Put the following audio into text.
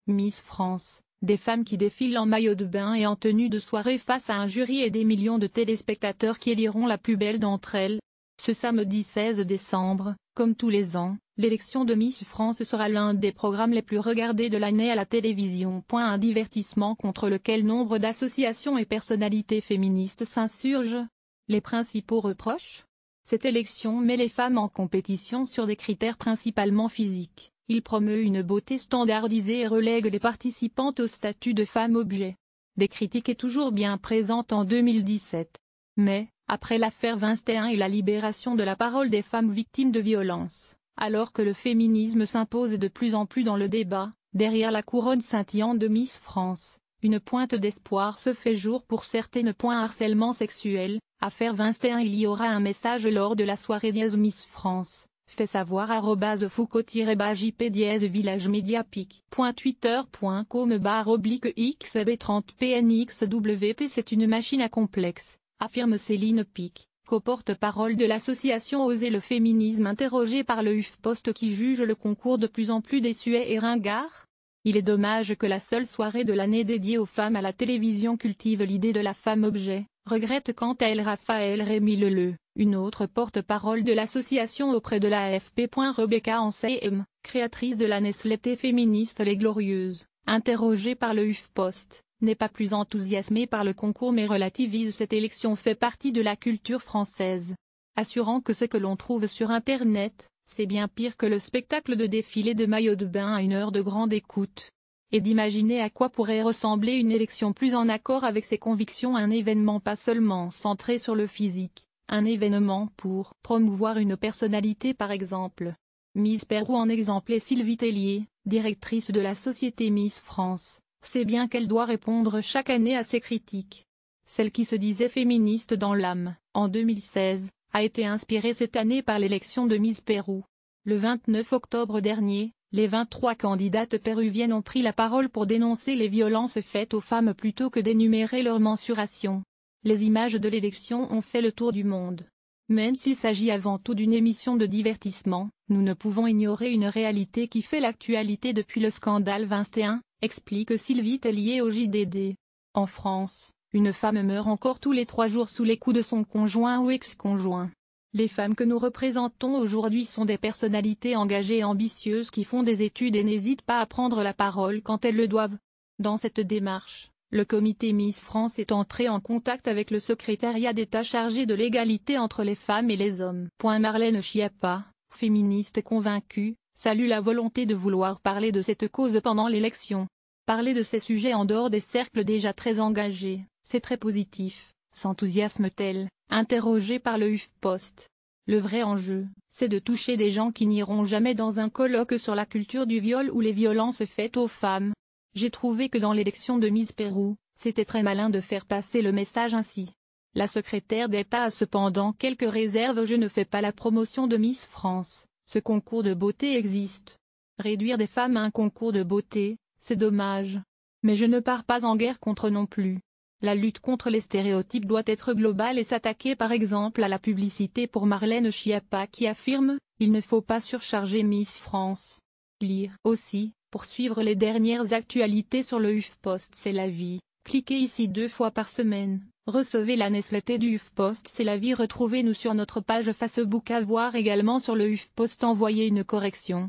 Miss France, des femmes qui défilent en maillot de bain et en tenue de soirée face à un jury et des millions de téléspectateurs qui éliront la plus belle d'entre elles. Ce samedi 16 décembre, comme tous les ans, l'élection de Miss France sera l'un des programmes les plus regardés de l'année à la télévision. Un divertissement contre lequel nombre d'associations et personnalités féministes s'insurgent. Les principaux reproches ? Cette élection met les femmes en compétition sur des critères principalement physiques. Il promeut une beauté standardisée et relègue les participantes au statut de femme-objet. Des critiques est toujours bien présente en 2017. Mais, après l'affaire Weinstein et la libération de la parole des femmes victimes de violences, alors que le féminisme s'impose de plus en plus dans le débat, derrière la couronne scintillante de Miss France, une pointe d'espoir se fait jour pour certaines. Harcèlement sexuel, affaire Weinstein. Il y aura un message lors de la soirée Miss France. Fait savoir @foucault-jp villagemedia_twitter.com/xb30pnxwp. C'est une machine à complexe, affirme Céline Pic, co-porte-parole de l'association Oser le féminisme, interrogée par le HuffPost qui juge le concours de plus en plus désuet et ringard. Il est dommage que la seule soirée de l'année dédiée aux femmes à la télévision cultive l'idée de la femme-objet, regrette quant à elle Raphaël Rémy Leleu, une autre porte-parole de l'association auprès de l'AFP. Rebecca Ansem, créatrice de la Nestlé féministe Les Glorieuses, interrogée par le HuffPost, n'est pas plus enthousiasmée par le concours mais relativise cette élection fait partie de la culture française, assurant que ce que l'on trouve sur Internet, c'est bien pire que le spectacle de défilé de maillot de bain à une heure de grande écoute. Et d'imaginer à quoi pourrait ressembler une élection plus en accord avec ses convictions, un événement pas seulement centré sur le physique, un événement pour promouvoir une personnalité par exemple. Miss Pérou en exemple est Sylvie Tellier, directrice de la société Miss France, sait bien qu'elle doit répondre chaque année à ces critiques. Celle qui se disait féministe dans l'âme, en 2016, a été inspirée cette année par l'élection de Miss Pérou. Le 29 octobre dernier, les 23 candidates péruviennes ont pris la parole pour dénoncer les violences faites aux femmes plutôt que d'énumérer leurs mensurations. Les images de l'élection ont fait le tour du monde. Même s'il s'agit avant tout d'une émission de divertissement, nous ne pouvons ignorer une réalité qui fait l'actualité depuis le scandale Weinstein, explique Sylvie Tellier au JDD. En France, une femme meurt encore tous les 3 jours sous les coups de son conjoint ou ex-conjoint. Les femmes que nous représentons aujourd'hui sont des personnalités engagées et ambitieuses qui font des études et n'hésitent pas à prendre la parole quand elles le doivent. Dans cette démarche, le comité Miss France est entré en contact avec le secrétariat d'État chargé de l'égalité entre les femmes et les hommes. Marlène Schiappa, féministe convaincue, salue la volonté de vouloir parler de cette cause pendant l'élection. Parler de ces sujets en dehors des cercles déjà très engagés, c'est très positif, s'enthousiasme-t-elle, interrogée par le HuffPost. Le vrai enjeu, c'est de toucher des gens qui n'iront jamais dans un colloque sur la culture du viol ou les violences faites aux femmes. J'ai trouvé que dans l'élection de Miss Pérou, c'était très malin de faire passer le message ainsi. La secrétaire d'État a cependant quelques réserves. Je ne fais pas la promotion de Miss France, ce concours de beauté existe. Réduire des femmes à un concours de beauté, c'est dommage. Mais je ne pars pas en guerre contre non plus. La lutte contre les stéréotypes doit être globale et s'attaquer par exemple à la publicité. Pour Marlène Schiappa qui affirme « Il ne faut pas surcharger Miss France ». Lire aussi, pour suivre les dernières actualités sur le HuffPost C'est la vie, cliquez ici 2 fois par semaine. Recevez la newsletter du HuffPost C'est la vie. Retrouvez-nous sur notre page Facebook. À voir également sur le HuffPost. Envoyez une correction.